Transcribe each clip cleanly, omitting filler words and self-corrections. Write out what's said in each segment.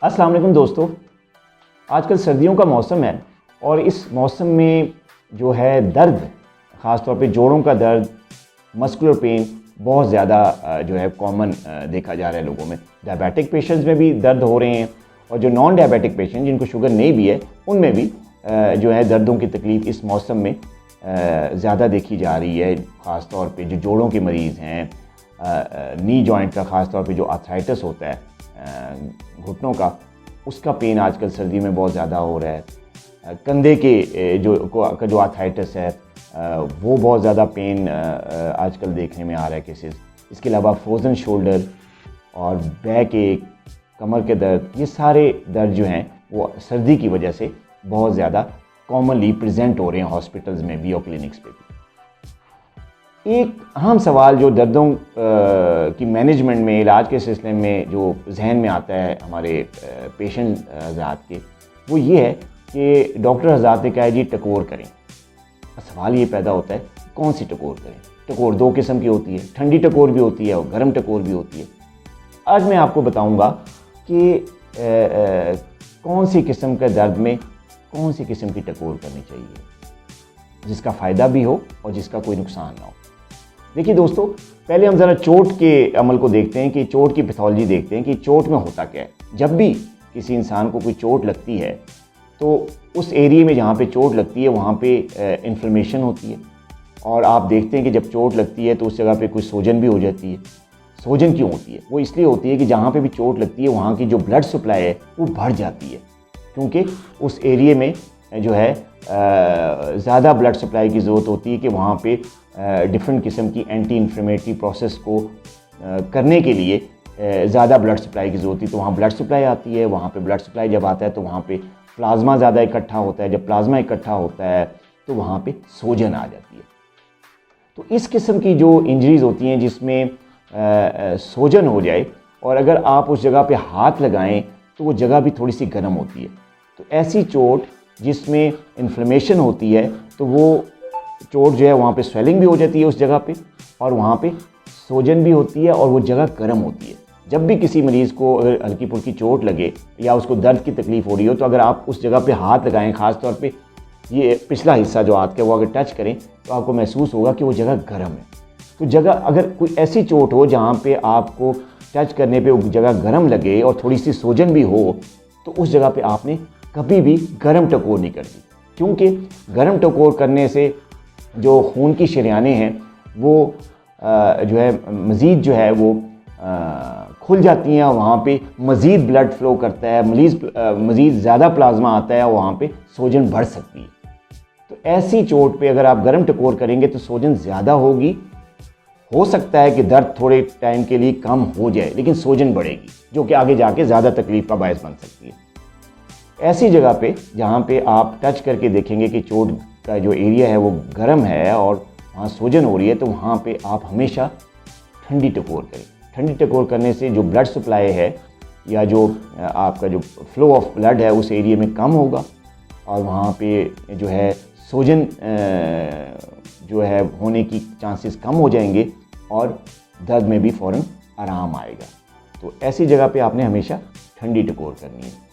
अस्सलाम वालेकुम दोस्तों, आजकल सर्दियों का मौसम है और इस मौसम में जो है दर्द, ख़ास तौर पे जोड़ों का दर्द, मस्कुलर पेन बहुत ज़्यादा जो है कॉमन देखा जा रहा है लोगों में। डायबिटिक पेशेंट्स में भी दर्द हो रहे हैं और जो नॉन डायबिटिक पेशेंट जिनको शुगर नहीं भी है उनमें भी जो है दर्दों की तकलीफ़ इस मौसम में ज़्यादा देखी जा रही है। ख़ास तौर पे जो जोड़ों के मरीज़ हैं, नी जॉइंट का ख़ास तौर पे जो आर्थराइटिस होता है घुटनों का, उसका पेन आजकल सर्दी में बहुत ज़्यादा हो रहा है। कंधे के जो आर्थराइटिस है वो बहुत ज़्यादा पेन आजकल देखने में आ रहा है केसेस। इसके अलावा फ्रोज़न शोल्डर और बैक एक, कमर के दर्द, ये सारे दर्द जो हैं वो सर्दी की वजह से बहुत ज़्यादा कॉमनली प्रेजेंट हो रहे हैं हॉस्पिटल्स में भी और क्लिनिक्स पे भी। एक अहम सवाल जो दर्दों की मैनेजमेंट में, इलाज के सिलसिले में जो जहन में आता है हमारे पेशेंट हज़रात के, वो ये है कि डॉक्टर हज़रात ने कहा है जी टकोर करें। सवाल ये पैदा होता है कौन सी टकोर करें। टकोर दो किस्म की होती है, ठंडी टकोर भी होती है और गर्म टकोर भी होती है। आज मैं आपको बताऊंगा कि कौन सी किस्म के दर्द में कौन सी किस्म की टकोर करनी चाहिए जिसका फ़ायदा भी हो और जिसका कोई नुकसान ना हो। देखिए दोस्तों, पहले हम ज़रा चोट के अमल को देखते हैं कि चोट की पैथोलॉजी देखते हैं कि चोट में होता क्या है। जब भी किसी इंसान को कोई चोट लगती है तो उस एरिया में जहाँ पे चोट लगती है वहाँ पे इन्फ्लेमेशन होती है और आप देखते हैं कि जब चोट लगती है तो उस जगह पे कोई सूजन भी हो जाती है। सूजन क्यों होती है? वो इसलिए होती है कि जहाँ पे भी चोट लगती है वहाँ की जो ब्लड सप्लाई है वो बढ़ जाती है, क्योंकि उस एरिया में जो है ज़्यादा ब्लड सप्लाई की ज़रूरत होती है कि वहाँ पे डिफरेंट किस्म की एंटी इन्फ्लेमेटरी प्रोसेस को करने के लिए ज़्यादा ब्लड सप्लाई की ज़रूरत है। तो वहाँ ब्लड सप्लाई आती है, वहाँ पे ब्लड सप्लाई जब आता है तो वहाँ पे प्लाज्मा ज़्यादा इकट्ठा होता है। जब प्लाज्मा इकट्ठा होता है तो वहाँ पे सूजन आ जाती है। तो इस किस्म की जो इंजरीज़ होती हैं जिसमें सूजन हो जाए और अगर आप उस जगह पे हाथ लगाएं तो वो जगह भी थोड़ी सी गर्म होती है, तो ऐसी चोट जिसमें इन्फ्लेमेशन होती है तो वो चोट जो है वहाँ पे स्वेलिंग भी हो जाती है उस जगह पे और वहाँ पे सूजन भी होती है और वो जगह गर्म होती है। जब भी किसी मरीज़ को अगर हल्की फुल्की चोट लगे या उसको दर्द की तकलीफ़ हो रही हो तो अगर आप उस जगह पे हाथ लगाएं, ख़ास तौर पे ये पिछला हिस्सा जो हाथ का वो अगर टच करें तो आपको महसूस होगा कि वो जगह गर्म है। तो जगह अगर कोई ऐसी चोट हो जहाँ पे आपको टच करने पे वो जगह गर्म लगे और थोड़ी सी सूजन भी हो तो उस जगह पे आपने कभी भी गर्म टकोर नहीं करनी, क्योंकि गर्म टकोर करने से जो खून की शरियानें हैं वो जो है मज़ीद जो है वो खुल जाती हैं, वहाँ पे मज़ीद ब्लड फ्लो करता है, मज़ीद ज़्यादा प्लाज्मा आता है और वहाँ पे सूजन बढ़ सकती है। तो ऐसी चोट पे अगर आप गर्म टकोर करेंगे तो सूजन ज़्यादा होगी। हो सकता है कि दर्द थोड़े टाइम के लिए कम हो जाए लेकिन सूजन बढ़ेगी जो कि आगे जाके ज़्यादा तकलीफ़ का बायस बन सकती है। ऐसी जगह पे जहाँ पे आप टच करके देखेंगे कि चोट का जो एरिया है वो गर्म है और वहाँ सूजन हो रही है तो वहाँ पे आप हमेशा ठंडी टकोर करें। ठंडी टकोर करने से जो ब्लड सप्लाई है या जो आपका जो फ्लो ऑफ ब्लड है उस एरिया में कम होगा और वहाँ पे जो है सूजन जो है होने की चांसेस कम हो जाएंगे और दर्द में भी फ़ौरन आराम आएगा। तो ऐसी जगह पे आपने हमेशा ठंडी टकोर करनी है।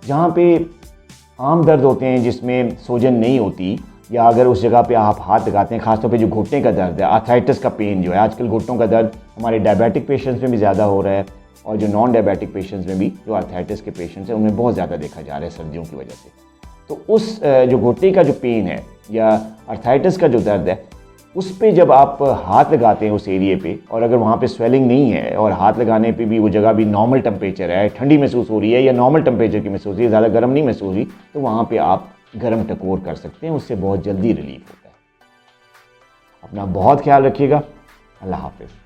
जहाँ पे आम दर्द होते हैं जिसमें सूजन नहीं होती या अगर उस जगह पे आप हाथ लगाते हैं, ख़ासतौर पे जो घुटने का दर्द है, आर्थराइटिस का पेन जो है, आजकल घुटनों का दर्द हमारे डायबिटिक पेशेंट्स में भी ज़्यादा हो रहा है और जो नॉन डायबिटिक पेशेंट्स में भी जो आर्थराइटिस के पेशेंट्स हैं उनमें बहुत ज़्यादा देखा जा रहा है सर्दियों की वजह से। तो उस जो घुटने का जो पेन है या आर्थराइटिस का जो दर्द है उस पर जब आप हाथ लगाते हैं उस एरिए पे और अगर वहाँ पे स्वेलिंग नहीं है और हाथ लगाने पे भी वो जगह भी नॉर्मल टेम्परेचर है, ठंडी महसूस हो रही है या नॉर्मल टेम्परेचर की महसूस हो रही है, ज़्यादा गर्म नहीं महसूस हो रही, तो वहाँ पे आप गर्म टकोर कर सकते हैं। उससे बहुत जल्दी रिलीफ होता है। अपना बहुत ख्याल रखिएगा। अल्लाह हाफ़िज़।